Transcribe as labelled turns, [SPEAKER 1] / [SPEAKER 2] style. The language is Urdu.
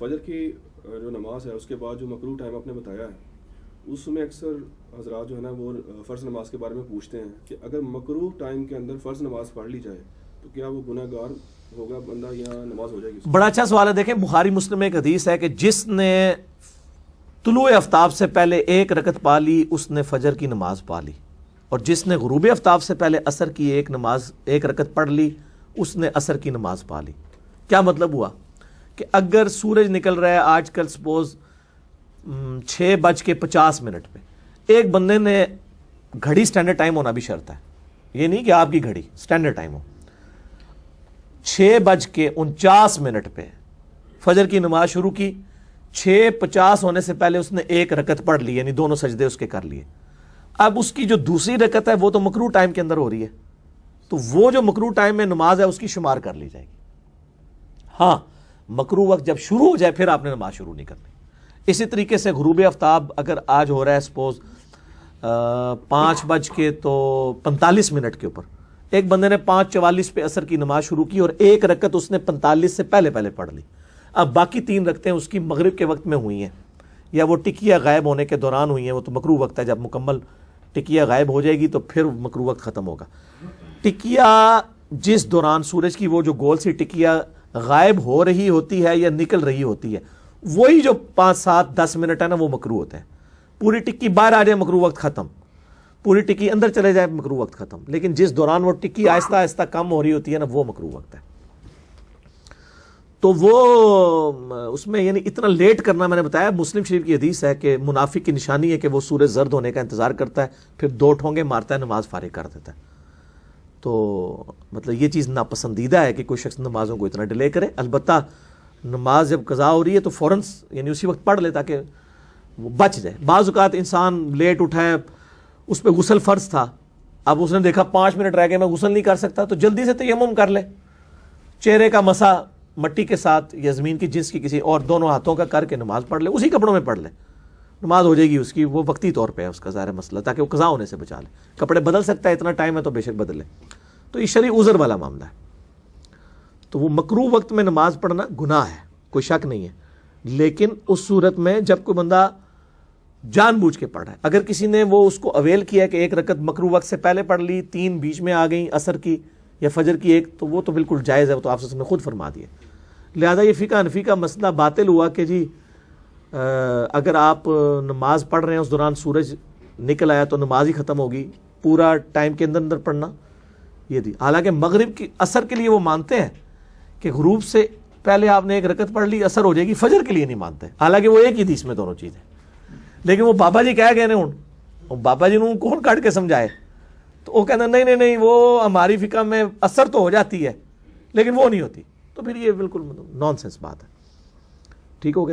[SPEAKER 1] فجر کی جو نماز ہے اس کے بعد جو مکروہ ٹائم آپ نے بتایا ہے اس میں اکثر حضرات جو ہے نا وہ فرض نماز کے بارے میں پوچھتے ہیں کہ اگر مکروہ ٹائم کے اندر فرض نماز پڑھ لی جائے تو کیا وہ گناہ گار ہوگا بندہ یا نماز ہو جائے گی؟
[SPEAKER 2] بڑا اچھا سوال ہے. دیکھیں بخاری مسلم میں ایک حدیث ہے کہ جس نے طلوع آفتاب سے پہلے ایک رکعت پا لی اس نے فجر کی نماز پا لی, اور جس نے غروب آفتاب سے پہلے عصر کی ایک رکعت پڑھ لی اس نے عصر کی نماز پا لی. کیا مطلب ہوا کہ اگر سورج نکل رہا ہے آج کل سپوز 6:50 پہ, ایک بندے نے گھڑی سٹینڈرڈ ٹائم ہونا بھی شرط ہے, یہ نہیں کہ آپ کی گھڑی سٹینڈرڈ ٹائم ہو, 6:49 پہ فجر کی نماز شروع کی, 6:50 ہونے سے پہلے اس نے ایک رکعت پڑھ لی, یعنی دونوں سجدے اس کے کر لیے. اب اس کی جو دوسری رکعت ہے وہ تو مکروہ ٹائم کے اندر ہو رہی ہے, تو وہ جو مکروہ ٹائم میں نماز ہے اس کی شمار کر لی جائے گی. ہاں مکروہ وقت جب شروع ہو جائے پھر آپ نے نماز شروع نہیں کرنی. اسی طریقے سے غروب آفتاب اگر آج ہو رہا ہے سپوز 5:45 کے اوپر, ایک بندے نے 5:44 پہ عصر کی نماز شروع کی اور ایک رکعت اس نے 45 سے پہلے پڑھ لی. اب باقی 3 رکعتیں اس کی مغرب کے وقت میں ہوئی ہیں یا وہ ٹکیا غائب ہونے کے دوران ہوئی ہیں, وہ تو مکروہ وقت ہے. جب مکمل ٹکیا غائب ہو جائے گی تو پھر مکروہ وقت ختم ہوگا. ٹکیا جس دوران سورج کی وہ جو گول سی ٹکیا غائب ہو رہی ہوتی ہے یا نکل رہی ہوتی ہے, وہی جو 5, 7, 10 منٹ ہے نا وہ مکروہ ہوتے ہیں. پوری ٹکی باہر آ جائے مکروہ وقت ختم, پوری ٹکی اندر چلے جائے مکروہ وقت ختم, لیکن جس دوران وہ ٹکی آہستہ آہستہ کم ہو رہی ہوتی ہے نا وہ مکروہ وقت ہے. تو وہ اس میں یعنی اتنا لیٹ کرنا, میں نے بتایا مسلم شریف کی حدیث ہے کہ منافق کی نشانی ہے کہ وہ سورج زرد ہونے کا انتظار کرتا ہے, پھر 2 ٹھونگے مارتا ہے, نماز فارغ کر دیتا ہے. تو مطلب یہ چیز ناپسندیدہ ہے کہ کوئی شخص نمازوں کو اتنا ڈیلے کرے. البتہ نماز جب قضا ہو رہی ہے تو فوراً یعنی اسی وقت پڑھ لے تاکہ وہ بچ جائے. بعض اوقات انسان لیٹ اٹھا ہے, اس پہ غسل فرض تھا, اب اس نے دیکھا 5 منٹ رہ گئے میں غسل نہیں کر سکتا, تو جلدی سے تیمم کر لے, چہرے کا مسا مٹی کے ساتھ یا زمین کی جنس کی کسی اور دونوں ہاتھوں کا کر کے نماز پڑھ لے, اسی کپڑوں میں پڑھ لے, نماز ہو جائے گی اس کی. وہ وقتی طور پہ ہے اس کا ظاہر مسئلہ, تاکہ وہ قضا ہونے سے بچا لے. کپڑے بدل سکتا ہے, اتنا ٹائم ہے تو بے شک بدل لے. تو یہ شرعی عذر والا معاملہ ہے. تو وہ مکروہ وقت میں نماز پڑھنا گناہ ہے, کوئی شک نہیں ہے, لیکن اس صورت میں جب کوئی بندہ جان بوجھ کے پڑھ رہا ہے. اگر کسی نے وہ اس کو اویل کیا کہ ایک رکعت مکروہ وقت سے پہلے پڑھ لی, 3 بیچ میں آ گئیں عصر کی یا فجر کی ایک, تو وہ تو بالکل جائز ہے, وہ تو آپ نے خود فرما دیا. لہذا یہ فقہ حنفی کا مسئلہ باطل ہوا کہ جی اگر آپ نماز پڑھ رہے ہیں اس دوران سورج نکل آیا تو نماز ہی ختم ہوگی, پورا ٹائم کے اندر پڑھنا یہ دی. حالانکہ مغرب کی عصر کے لیے وہ مانتے ہیں کہ غروب سے پہلے آپ نے ایک رکعت پڑھ لی عصر ہو جائے گی, فجر کے لیے نہیں مانتے. حالانکہ وہ ایک ہی حدیث میں دونوں چیزیں, لیکن وہ بابا جی کہہ گئے ہوں, بابا جی نے کون کاٹ کے سمجھائے, تو وہ کہنا نہیں وہ ہماری فقہ میں عصر تو ہو جاتی ہے لیکن وہ نہیں ہوتی. تو پھر یہ بالکل نان سینس بات ہے. ٹھیک ہو گیا.